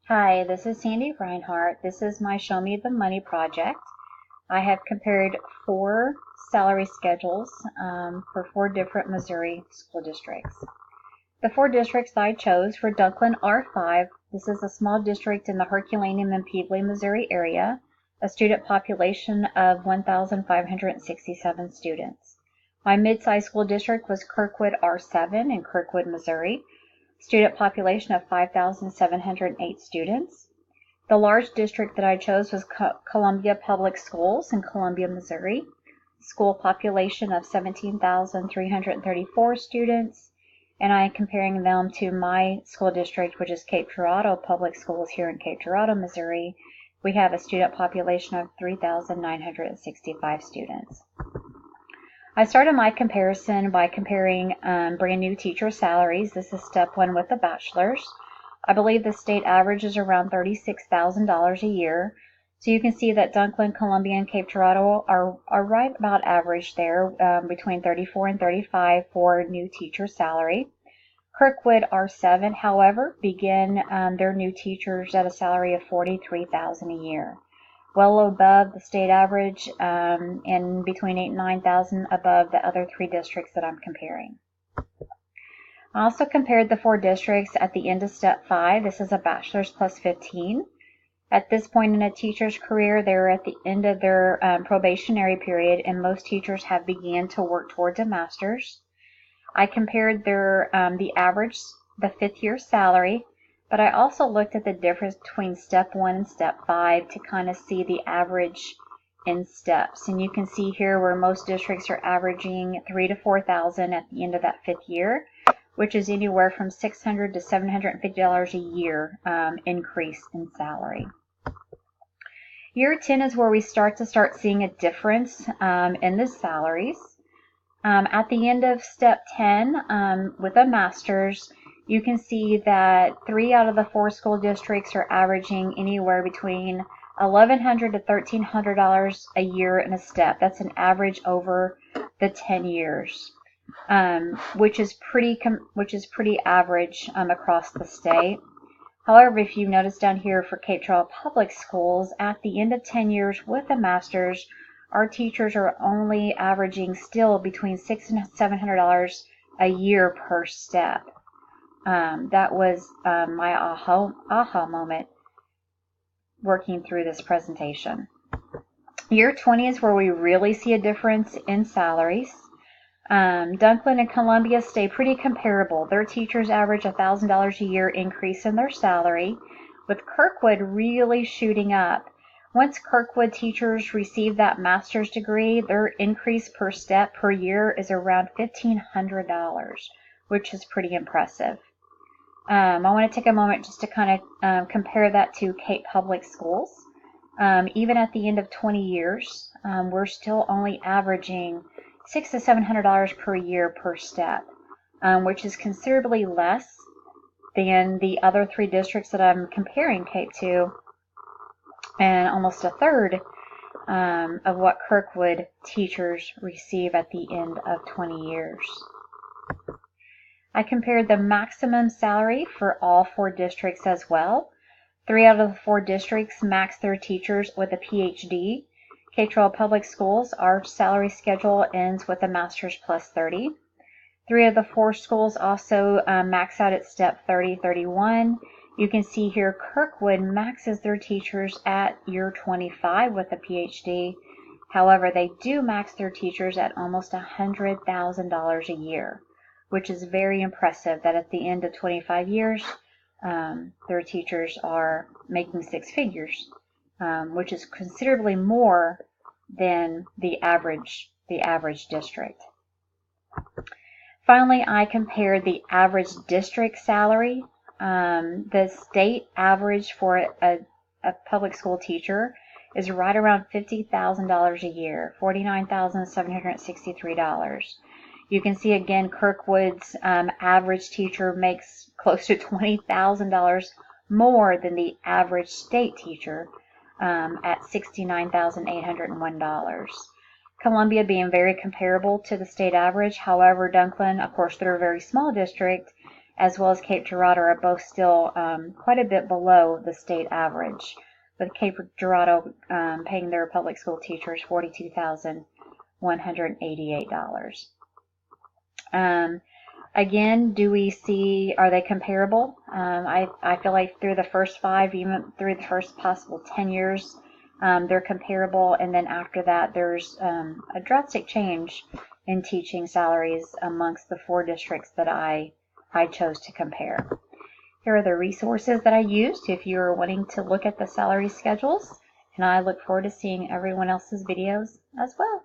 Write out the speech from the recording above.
Hi, this is Sandra Rhinehart. This is my Show Me the Money project. I have compared four salary schedules for four different Missouri school districts. The four districts that I chose were Dunklin R5. This is a small district in the Herculaneum and Peebly, Missouri area, a student population of 1,567 students. My mid-sized school district was Kirkwood R7 in Kirkwood, Missouri, student population of 5,708 students. The large district that I chose was Columbia Public Schools in Columbia, Missouri, school population of 17,334 students, and I am comparing them to my school district, which is Cape Girardeau Public Schools here in Cape Girardeau, Missouri. We have a student population of 3,965 students. I started my comparison by comparing brand new teacher salaries. This is step one with the bachelor's. I believe the state average is around $36,000 a year. So you can see that Dunklin, Columbia, and Cape Girardeau are right about average there, between 34 and 35 for new teacher salary. Kirkwood R7, however, begin their new teachers at a salary of $43,000 a year, well above the state average, and between 8,000 and 9,000 above the other three districts that I'm comparing. I also compared the four districts at the end of step 5. This is a bachelor's plus 15. At this point in a teacher's career, they're at the end of their probationary period, and most teachers have begun to work towards a master's. I compared the average, the fifth year salary, but I also looked at the difference between step 1 and step 5 to kind of see the average in steps. And you can see here where most districts are averaging $3,000 to $4,000 at the end of that fifth year, which is anywhere from $600 to $750 a year increase in salary. Year 10 is where we start seeing a difference in the salaries. At the end of step 10, with a master's, you can see that 3 out of the 4 school districts are averaging anywhere between $1,100 to $1,300 a year in a step. That's an average over the 10 years, which is pretty average across the state. However, if you notice down here for Cape Girardeau Public Schools, at the end of 10 years with a master's, our teachers are only averaging still between $600 and $700 a year per step. That was my aha moment working through this presentation. Year 20 is where we really see a difference in salaries. Dunklin and Columbia stay pretty comparable. Their teachers average $1,000 a year increase in their salary, with Kirkwood really shooting up. Once Kirkwood teachers receive that master's degree, their increase per step per year is around $1,500, which is pretty impressive. I want to take a moment just to kind of compare that to Cape Public Schools. Even at the end of 20 years, we're still only averaging $600 to $700 per year per step, which is considerably less than the other three districts that I'm comparing Cape to, and almost a third of what Kirkwood teachers receive at the end of 20 years. I compared the maximum salary for all 4 districts as well. 3 out of the 4 districts max their teachers with a PhD. Cape Girardeau Public Schools, our salary schedule ends with a master's plus 30. 3 of the 4 schools also max out at step 30, 31. You can see here Kirkwood maxes their teachers at year 25 with a PhD. However, they do max their teachers at almost $100,000 a year, which is very impressive that at the end of 25 years, their teachers are making 6 figures, which is considerably more than the average district. Finally, I compared the average district salary. The state average for a public school teacher is right around $50,000 a year, $49,763. You can see again Kirkwood's average teacher makes close to $20,000 more than the average state teacher at $69,801. Columbia being very comparable to the state average. However, Dunklin, of course, they're a very small district, as well as Cape Girardeau are both still quite a bit below the state average, with Cape Girardeau paying their public school teachers $42,188. Again, do we see, are they comparable? I feel like through the first 5, even through the first possible 10 years, they're comparable. And then after that, there's a drastic change in teaching salaries amongst the 4 districts that I chose to compare. Here are the resources that I used if you're wanting to look at the salary schedules. And I look forward to seeing everyone else's videos as well.